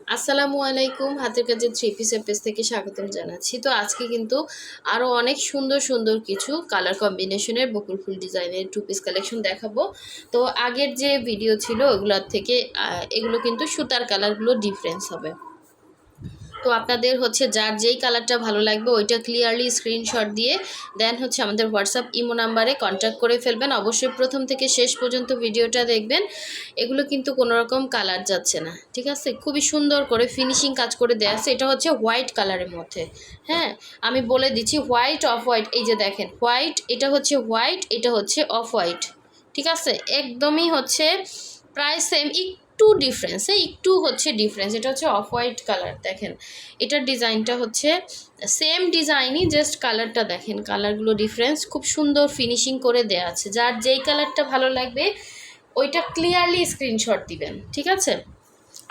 আসসালামু আলাইকুম, হাতের কাছে থ্রি পিসের পেজ থেকে স্বাগতম জানাচ্ছি। তো আজকে কিন্তু আরও অনেক সুন্দর সুন্দর কিছু কালার কম্বিনেশনের বকুল ফুল ডিজাইনের টু পিস কালেকশন দেখাবো। তো আগের যে ভিডিও ছিল ওগুলোর থেকে এগুলো কিন্তু সুতার কালারগুলো ডিফারেন্স হবে। তো আপনাদের হচ্ছে যার যেই কালারটা ভালো লাগবে ওইটা ক্লিয়ারলি স্ক্রিনশট দিয়ে দেন হচ্ছে আমাদের হোয়াটসঅ্যাপ ইমো নাম্বারে কন্ট্যাক্ট করে ফেলবেন। অবশ্যই প্রথম থেকে শেষ পর্যন্ত ভিডিওটা দেখবেন। এগুলো কিন্তু কোনো রকম কালার যাচ্ছে না, ঠিক আছে? খুবই সুন্দর করে ফিনিশিং কাজ করে দেওয়া আছে। এটা হচ্ছে হোয়াইট কালারের মধ্যে। হ্যাঁ, আমি বলে দিচ্ছি হোয়াইট অফ হোয়াইট। এই যে দেখেন হোয়াইট, এটা হচ্ছে হোয়াইট, এটা হচ্ছে অফ হোয়াইট, ঠিক আছে? একদমই হচ্ছে প্রায় সেম, একটু ডিফারেন্স, একটু হচ্ছে ডিফারেন্স। এটা হচ্ছে অফ হোয়াইট কালার। দেখেন এটার ডিজাইনটা হচ্ছে সেম ডিজাইনই, জাস্ট কালারটা দেখেন, কালারগুলো ডিফারেন্স। খুব সুন্দর ফিনিশিং করে দেয়া আছে। যার যেই কালারটা ভালো লাগবে ওইটা ক্লিয়ারলি স্ক্রিনশট দিবেন, ঠিক আছে?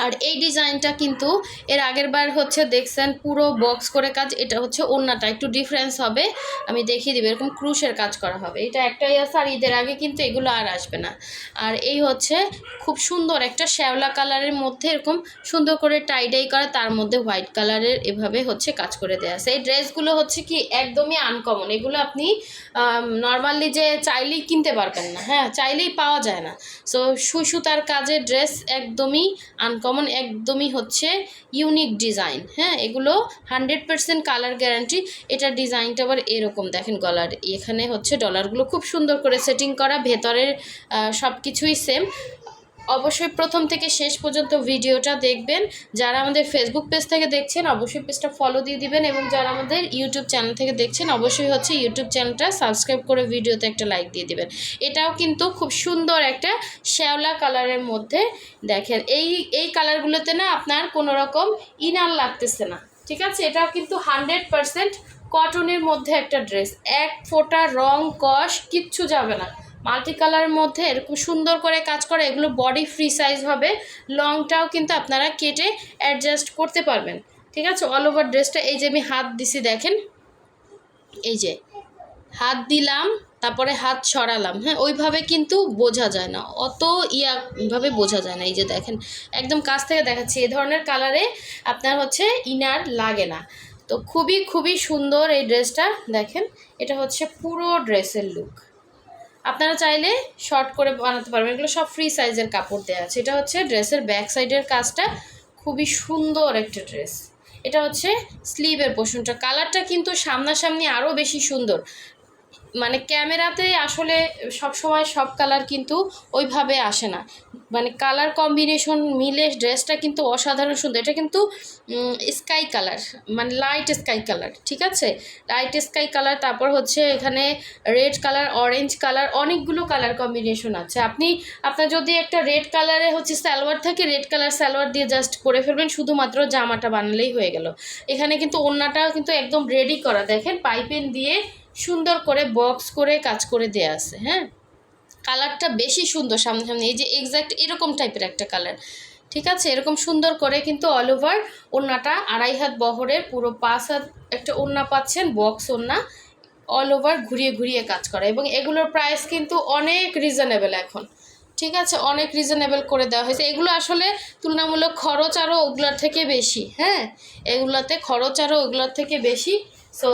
আর এই ডিজাইনটা কিন্তু এর আগের বার হচ্ছে দেখছেন পুরো বক্স করে কাজ। এটা হচ্ছে ওড়নাটা একটু ডিফারেন্স হবে, আমি দেখিয়ে দিব। এরকম ক্রুশের কাজ করা হবে। এটা একটাই আছে, আর ঈদের আগে কিন্তু এগুলো আর আসবে না। আর এই হচ্ছে খুব সুন্দর একটা শ্যাওলা কালারের মধ্যে এরকম সুন্দর করে টাইডাই করা, তার মধ্যে হোয়াইট কালারের এভাবে হচ্ছে কাজ করে দেওয়া আছে। এই ড্রেসগুলো হচ্ছে কি একদমই আনকমন। এগুলো আপনি নর্মালি যে চাইলেই কিনতে পারবেন না, হ্যাঁ, চাইলেই পাওয়া যায় না। সো সুই সুতার কাজের ড্রেস একদমই আনকমন, একদমই হচ্ছে ইউনিক ডিজাইন। হ্যাঁ, এগুলো 100% কালার গ্যারান্টি। এটার ডিজাইনটা আবার এরকম দেখেন, গলার এখানে হচ্ছে ডলারগুলো খুব সুন্দর করে সেটিং করা, ভেতরের সব কিছুই সেম। অবশ্যই প্রথম থেকে শেষ পর্যন্ত ভিডিওটা দেখবেন। যারা আমাদের ফেসবুক পেজ থেকে দেখছেন অবশ্যই পেজটা ফলো দিয়ে দিবেন, এবং যারা আমাদের ইউটিউব চ্যানেল থেকে দেখছেন অবশ্যই হচ্ছে ইউটিউব চ্যানেলটা সাবস্ক্রাইব করে ভিডিওতে একটা লাইক দিয়ে দিবেন। এটাও কিন্তু খুব সুন্দর একটা শ্যাওলা কালারের মধ্যে। দেখেন এই কালারগুলোতে না আপনার কোনো রকম ইনার লাগতেছে না, ঠিক আছে? এটাও কিন্তু 100% কটনের মধ্যে একটা ড্রেস। এক ফোঁটা রং কষ কিচ্ছু যাবে না। মাল্টি কালারের মধ্যে এরকম সুন্দর করে কাজ করে। এগুলো বডি ফ্রি সাইজ হবে, লংটাও কিন্তু আপনারা কেটে অ্যাডজাস্ট করতে পারবেন, ঠিক আছে? অল ওভার ড্রেসটা এই যে আমি হাত দিছি দেখেন, এই যে হাত দিলাম তারপরে হাত সরালাম, হ্যাঁ, ওইভাবে কিন্তু বোঝা যায় না, অত ইয়াভাবে বোঝা যায় না। এই যে দেখেন একদম কাছ থেকে দেখাচ্ছি, এই ধরনের কালারে আপনার হচ্ছে ইনার লাগে না। তো খুবই খুবই সুন্দর এই ড্রেসটা। দেখেন এটা হচ্ছে পুরো ড্রেসের লুক। আপনারা চাইলে শর্ট করে বানাতে পারবেন। এগুলো সব ফ্রি সাইজের কাপড় দেওয়া আছে। এটা হচ্ছে ড্রেসের ব্যাক সাইডের কাজটা, খুবই সুন্দর একটা ড্রেস। এটা হচ্ছে স্লিভের পোর্শনটা। কালারটা কিন্তু সামনাসামনি আরও বেশি সুন্দর। মানে ক্যামেরাতে আসলে সবসময় সব কালার কিন্তু ওইভাবে আসে না, মানে কালার কম্বিনেশন মিলে ড্রেসটা কিন্তু অসাধারণ সুন্দর। এটা কিন্তু স্কাই কালার, মানে লাইট স্কাই কালার, ঠিক আছে? লাইট স্কাই কালার, তারপর হচ্ছে এখানে রেড কালার, অরেঞ্জ কালার, অনেকগুলো কালার কম্বিনেশন আছে। আপনার যদি একটা রেড কালারে হচ্ছে সালোয়ার থাকে, রেড কালার সালোয়ার দিয়ে জাস্ট করে ফেলবেন, শুধুমাত্র জামাটা বানালেই হয়ে গেল। এখানে কিন্তু ওড়নাটাও কিন্তু একদম রেডি করা, দেখেন পাইপিং দিয়ে সুন্দর করে বক্স করে কাজ করে দেয়া আছে। হ্যাঁ, কালারটা বেশি সুন্দর সামনে, এই যে এক্স্যাক্ট এরকম টাইপের একটা কালার, ঠিক আছে? এরকম সুন্দর করে কিন্তু অল ওভার ওড়নাটা 2.5 হাত বহরের, পুরো 5 হাত একটা ওড়না পাচ্ছেন, বক্স ওড়না, অল ওভার ঘুরিয়ে ঘুরিয়ে কাজ করা। এবং এগুলোর প্রাইস কিন্তু অনেক রিজনেবল এখন, ঠিক আছে? অনেক রিজনেবল করে দেওয়া হয়েছে। এগুলো আসলে তুলনামূলক খরচ আরও ওগুলোর থেকে বেশি। হ্যাঁ, এগুলোতে খরচ আরও ওগুলোর থেকে বেশি। সো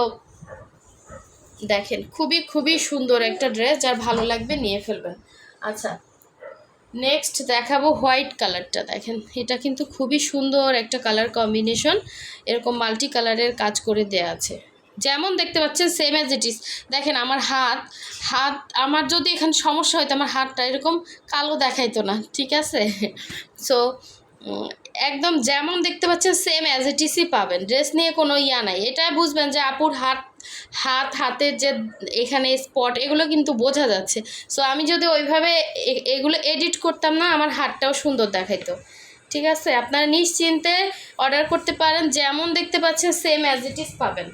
দেখেন খুবই খুবই সুন্দর একটা ড্রেস, যার ভালো লাগবে নিয়ে ফেলবেন। আচ্ছা, নেক্সট দেখাবো হোয়াইট কালারটা। দেখেন এটা কিন্তু খুবই সুন্দর একটা কালার কম্বিনেশন, এরকম মাল্টি কালারের কাজ করে দেয়া আছে। যেমন দেখতে পাচ্ছেন সেম অ্যাজ ইট ইজ। দেখেন আমার হাত হাত আমার যদি এখানে সমস্যা হয়তো আমার হাতটা এরকম কালো দেখাইতো না, ঠিক আছে? সো একদম যেমন দেখতে পাচ্ছেন সেম অ্যাজ ইট ইজই পাবেন। ড্রেস নিয়ে কোনো ইয়া নাই। এটা বুঝবেন যে আপুর হাতের যে এখানে স্পট, এগুলো কিন্তু বোঝা যাচ্ছে। সো আমি যদি ওইভাবে এগুলো এডিট করতাম না, আমার হাতটাও সুন্দর দেখাইতো, ঠিক আছে? আপনারা নিশ্চিন্তে অর্ডার করতে পারেন, যেমন দেখতে পাচ্ছেন সেম অ্যাজ ইট ইজ পাবেন।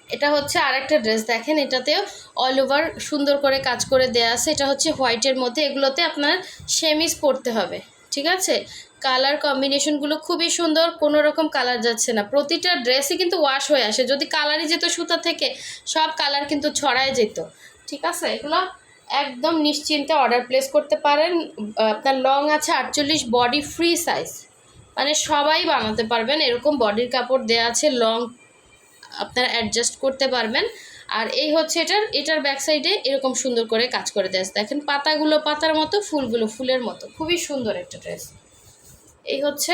এটা হচ্ছে আরেকটা ড্রেস, দেখেন এটাতেও অল ওভার সুন্দর করে কাজ করে দেয়া আছে। এটা হচ্ছে হোয়াইটের মধ্যে, এগুলোতে আপনার সেমিজ পরতে হবে, ঠিক আছে? কালার কম্বিনেশনগুলো খুবই সুন্দর, কোনো রকম কালার যাচ্ছে না। প্রতিটা ড্রেসই কিন্তু ওয়াশ হয়ে আসে। যদি কালারই যেত সুতা থেকে, সব কালার কিন্তু ছড়ায় যেত, ঠিক আছে? এগুলো একদম নিশ্চিন্তে অর্ডার প্লেস করতে পারেন। আপনার লং আছে 48, বডি ফ্রি সাইজ, মানে সবাই বানাতে পারবেন, এরকম বডির কাপড় দেওয়া আছে, লং আপনারা অ্যাডজাস্ট করতে পারবেন। আর এই হচ্ছে এটার ব্যাক সাইডে এরকম সুন্দর করে কাজ করে দেওয়া আছে, দেখেন পাতাগুলো পাতার মতো, ফুলগুলো ফুলের মতো, খুবই সুন্দর একটা ড্রেস। এই হচ্ছে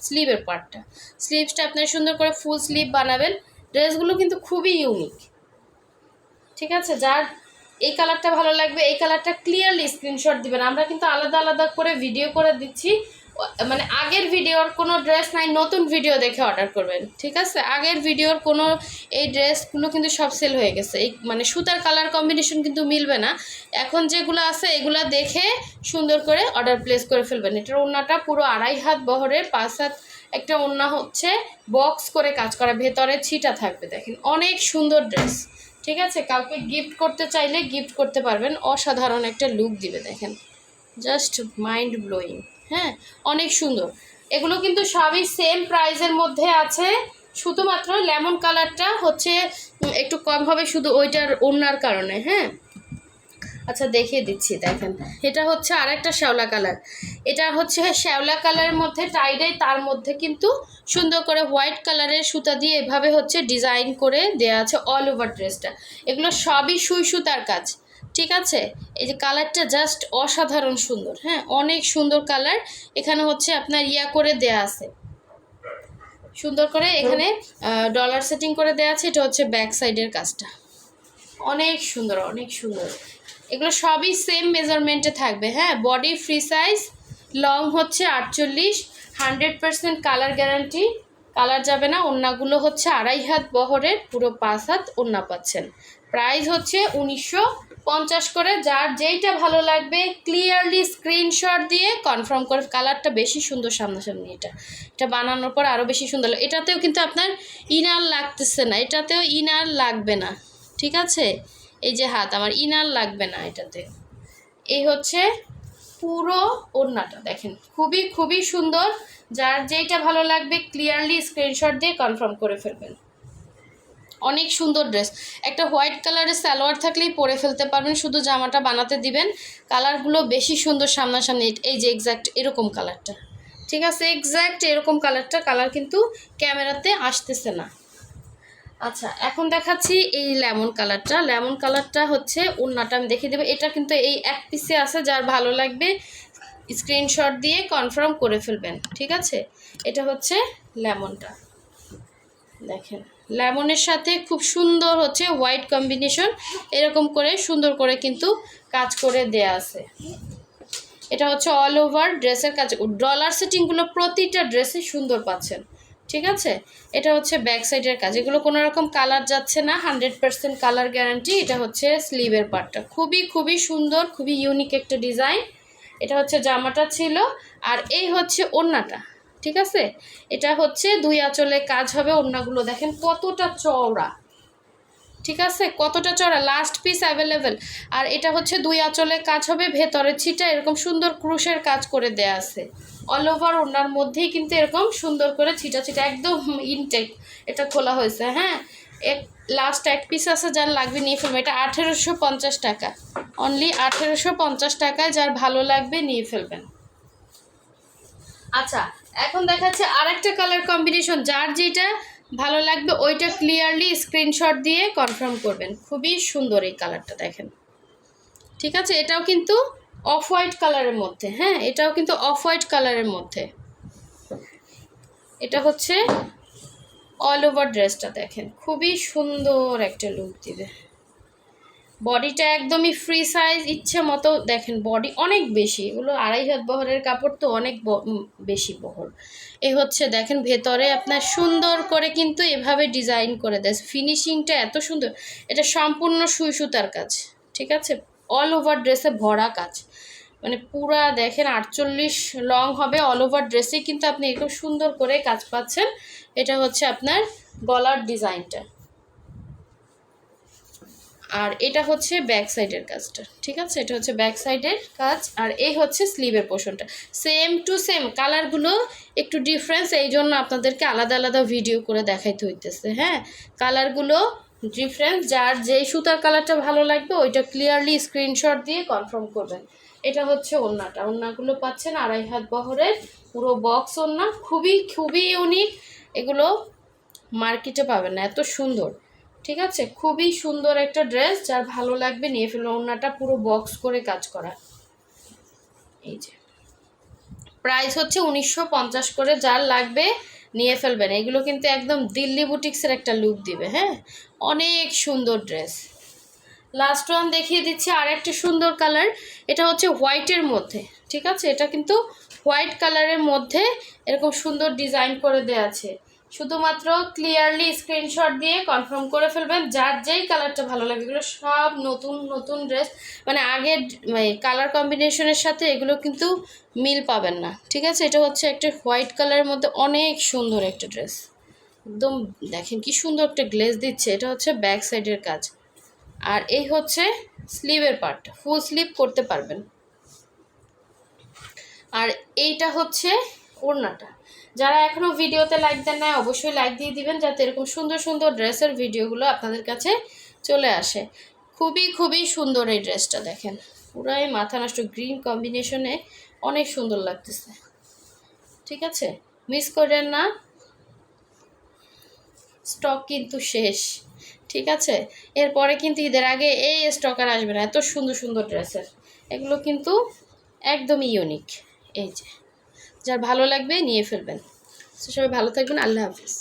স্লিভের পার্টটা, স্লিভসটা আপনারা সুন্দর করে ফুল স্লিভ বানাবেন। ড্রেসগুলো কিন্তু খুবই ইউনিক, ঠিক আছে? যার এই কালারটা ভালো লাগবে এই কালারটা ক্লিয়ারলি স্ক্রিনশট দিবেন। আমরা কিন্তু আলাদা আলাদা করে ভিডিও করে দিচ্ছি, মানে আগের ভিডিওর কোনো ড্রেস নাই, নতুন ভিডিও দেখে অর্ডার করবেন, ঠিক আছে? আগের ভিডিওর কোনো এই ড্রেসগুলো কিন্তু সব সেল হয়ে গেছে, এই মানে সুতার কালার কম্বিনেশন কিন্তু মিলবে না। এখন যেগুলো আছে এগুলো দেখে সুন্দর করে অর্ডার প্লেস করে ফেলবেন। এটার ওড়নাটা পুরো 2.5 হাত বহরের, 5 হাত একটা ওড়না হচ্ছে বক্স করে কাজ করা, ভেতরে ছিটা থাকবে, দেখেন অনেক সুন্দর ড্রেস, ঠিক আছে? কাউকে গিফট করতে চাইলে গিফট করতে পারবেন, অসাধারণ একটা লুক দিবে, দেখেন জাস্ট মাইন্ড ব্লোয়িং। হ্যাঁ, অনেক সুন্দর। এগুলো কিন্তু সবই সেম প্রাইসের মধ্যে আছে, শুধুমাত্র লেমন কালারটা হচ্ছে একটু কম হবে শুধু ওইটার ওড়নার কারণে। হ্যাঁ, আচ্ছা দেখিয়ে দিচ্ছি, দেখেন এটা হচ্ছে আরেকটা শ্যাওলা কালার, এটা হচ্ছে শ্যাওলা কালারের মধ্যে টাইডাই, তার মধ্যে কিন্তু সুন্দর করে হোয়াইট কালারের সুতা দিয়ে এভাবে হচ্ছে ডিজাইন করে দেয়া আছে অল ওভার ড্রেসটা। এগুলো সবই সুই সুতার কাজ, ঠিক আছে? এই যে কালারটা জাস্ট অসাধারণ সুন্দর। হ্যাঁ, অনেক সুন্দর কালার। এখানে হচ্ছে আপনার ইয়া করে দেয়া আছে, সুন্দর করে এখানে ডলার সেটিং করে দেয়া আছে। এটা হচ্ছে ব্যাক সাইডের কাজটা, অনেক সুন্দর অনেক সুন্দর। এগুলো সবই সেম মেজারমেন্টে থাকবে। হ্যাঁ, বডি ফ্রি সাইজ, লং হচ্ছে 48, 100% কালার গ্যারান্টি, কালার যাবে না। ওড়নাগুলো হচ্ছে 2.5 হাত বহরের, পুরো 5 হাত ওড়না পাচ্ছেন। প্রাইস হচ্ছে 1950 করে। যার যেইটা ভালো লাগবে ক্লিয়ারলি স্ক্রিনশট দিয়ে কনফার্ম করে। কালারটা বেশি সুন্দর সামনাসামনি, এটা বানানোর পর আরও বেশি সুন্দর। এটাতেও কিন্তু আপনার ইনার লাগতেছে না, এটাতেও ইনার লাগবে না, ঠিক আছে? এই যে হাত, আমার ইনার লাগবে না এটাতে। এই হচ্ছে পুরো ওড়নাটা, দেখেন খুবই খুবই সুন্দর। যার যেইটা ভালো লাগবে ক্লিয়ারলি স্ক্রিনশট দিয়ে কনফার্ম করে ফেলবেন। অনেক সুন্দর ড্রেস, একটা হোয়াইট কালারের সালোয়ার থাকলেই পরে ফেলতে পারবেন, শুধু জামাটা বানাতে দিবেন। কালারগুলো বেশি সুন্দর সামনাসামনি, এই যে এক্স্যাক্ট এরকম কালারটা, ঠিক আছে? এক্স্যাক্ট এরকম কালারটা, কালার কিন্তু ক্যামেরাতে আসতেছে না। আচ্ছা, এখন দেখাচ্ছি এই লেমন কালারটা। লেমন কালারটা হচ্ছে ওড়নাটা আমি দেখিয়ে দেবো। এটা কিন্তু এই এক পিসে আছে, যার ভালো লাগবে স্ক্রিনশট দিয়ে কনফার্ম করে ফেলবেন, ঠিক আছে? এটা হচ্ছে লেমনটা, দেখেন লেমনের সাথে খুব সুন্দর হচ্ছে হোয়াইট কম্বিনেশন, এরকম করে সুন্দর করে কিন্তু কাজ করে দেয়া আছে। এটা হচ্ছে অল ওভার ড্রেসের কাজ, ডলার সেটিংগুলো প্রতিটা ড্রেসে সুন্দর পাচ্ছেন, ঠিক আছে? এটা হচ্ছে ব্যাক সাইডের কাজ, এগুলো কোনো রকম কালার যাচ্ছে না, 100% কালার গ্যারান্টি। এটা হচ্ছে স্লিভের পার্টটা, খুবই খুবই সুন্দর, খুবই ইউনিক একটা ডিজাইন। এটা হচ্ছে জামাটা ছিল, আর এই হচ্ছে ওড়নাটা, ঠিক আছে? এটা হচ্ছে 2 আঁচলে কাজ হবে। ওড়নাগুলো দেখেন কতটা চওড়া, ঠিক আছে? কতটা চড়া, লাস্ট পিস অ্যাভেলেবেল। আর এটা হচ্ছে 2 আঁচলে কাজ হবে, ভেতরে ছিটা এরকম সুন্দর ক্রুশের কাজ করে দেয়া আছে। অল ওভার ওড়নার মধ্যেই কিন্তু এরকম সুন্দর করে ছিটা ছিটা, একদম ইনটেক। এটা খোলা হয়েছে। হ্যাঁ, লাস্ট এক পিস আছে, যার লাগবে নিয়ে ফেলবেন। এটা 1850 টাকা, অনলি 1850 টাকায়, যার ভালো লাগবে নিয়ে ফেলবেন। আচ্ছা, এখন দেখাচ্ছে আরেকটা কালার কম্বিনেশন, যার যেটা ভালো লাগবে ওইটা ক্লিয়ারলি স্ক্রিনশট দিয়ে কনফার্ম করবেন। খুবই সুন্দর এই কালারটা, দেখেন, ঠিক আছে? এটাও কিন্তু অফ হোয়াইট কালারের মধ্যে। হ্যাঁ, এটাও কিন্তু অফ হোয়াইট কালারের মধ্যে। এটা হচ্ছে অল ওভার ড্রেসটা, দেখেন খুবই সুন্দর একটা লুক দিবে। বডিটা একদমই ফ্রি সাইজ, ইচ্ছে মতো দেখেন, বডি অনেক বেশি, এগুলো 2.5 হাত বহরের কাপড় তো অনেক বেশি বহর। এ হচ্ছে দেখেন ভেতরে আপনার সুন্দর করে কিন্তু এভাবে ডিজাইন করে দেয়, ফিনিশিংটা এত সুন্দর। এটা সম্পূর্ণ সুই সুতার কাজ, ঠিক আছে? অল ওভার ড্রেসে ভরা কাজ, মানে পুরা দেখেন 48 লং হবে। অল ওভার ড্রেসে কিন্তু আপনি এরকম সুন্দর করে কাজ পাচ্ছেন। এটা হচ্ছে আপনার গলার ডিজাইনটা, আর এটা হচ্ছে ব্যাক সাইডের কাজটা, ঠিক আছে? এটা হচ্ছে ব্যাক সাইডের কাজ, আর এই হচ্ছে স্লিভের পোর্শনটা। সেম টু সেম, কালারগুলো একটু ডিফারেন্স, এই জন্য আপনাদেরকে আলাদা আলাদা ভিডিও করে দেখাইতে হইতেছে। হ্যাঁ, কালারগুলো ডিফারেন্স, যার যেই সুতার কালারটা ভালো লাগবে ওইটা ক্লিয়ারলি স্ক্রিনশট দিয়ে কনফার্ম করবেন। এটা হচ্ছে ওড়নাটা, ওড়নাগুলো পাচ্ছেন 2.5 হাত বহরের পুরো বক্স ওড়না, খুবই খুবই ইউনিক, এগুলো মার্কেটে পাবেন না, এত সুন্দর। ঠিক আছে, খুবই সুন্দর একটা ড্রেস, যার ভালো লাগবে নিয়ে ফেলুন। ওড়নাটা পুরো বক্স করে কাজ করা। এই যে প্রাইস হচ্ছে 1950 করে, যার লাগবে নিয়ে ফেলবেন। এগুলো কিন্তু একদম দিল্লি বুটিক্সের একটা লুক দিবে। হ্যাঁ, অনেক সুন্দর ড্রেস। লাস্ট ওয়ান দেখিয়ে দিচ্ছি, আর একটা সুন্দর কালার, এটা হচ্ছে হোয়াইটের মধ্যে। ঠিক আছে, এটা কিন্তু হোয়াইট কালারের মধ্যে এরকম সুন্দর ডিজাইন করে দেওয়া আছে। শুধুমাত্র ক্লিয়ারলি স্ক্রিনশট দিয়ে কনফার্ম করে ফেলবেন যার যেই কালারটা ভালো লাগে। এগুলো সব নতুন নতুন ড্রেস, মানে আগের কালার কম্বিনেশনের সাথে এগুলো কিন্তু মিল পাবেন না। ঠিক আছে, এটা হচ্ছে একটা হোয়াইট কালারের মধ্যে অনেক সুন্দর একটা ড্রেস, একদম দেখেন কি সুন্দর একটা গ্লেজ দিচ্ছে। এটা হচ্ছে ব্যাক সাইডের কাজ, আর এই হচ্ছে স্লিভের পার্ট, ফুল স্লিভ করতে পারবেন। আর এইটা হচ্ছে ওড়নাটা। যারা এখনও ভিডিওতে লাইক দেন না, অবশ্যই লাইক দিয়ে দিবেন, যাতে এরকম সুন্দর সুন্দর ড্রেসের ভিডিওগুলো আপনাদের কাছে চলে আসে। খুবই খুবই সুন্দর এই ড্রেসটা, দেখেন পুরাই মাথা নষ্ট গ্রিন কম্বিনেশনে, অনেক সুন্দর লাগতেছে। ঠিক আছে, মিস করেন না, স্টক কিন্তু শেষ। ঠিক আছে, এরপরে কিন্তু ঈদের আগে এই স্টক আর আসবে না, এত সুন্দর সুন্দর ড্রেসের। এগুলো কিন্তু একদমই ইউনিক। এই যে যার ভালো লাগবে নিয়ে ফেলবেন। সবাই ভালো থাকবেন, আল্লাহ হাফিজ।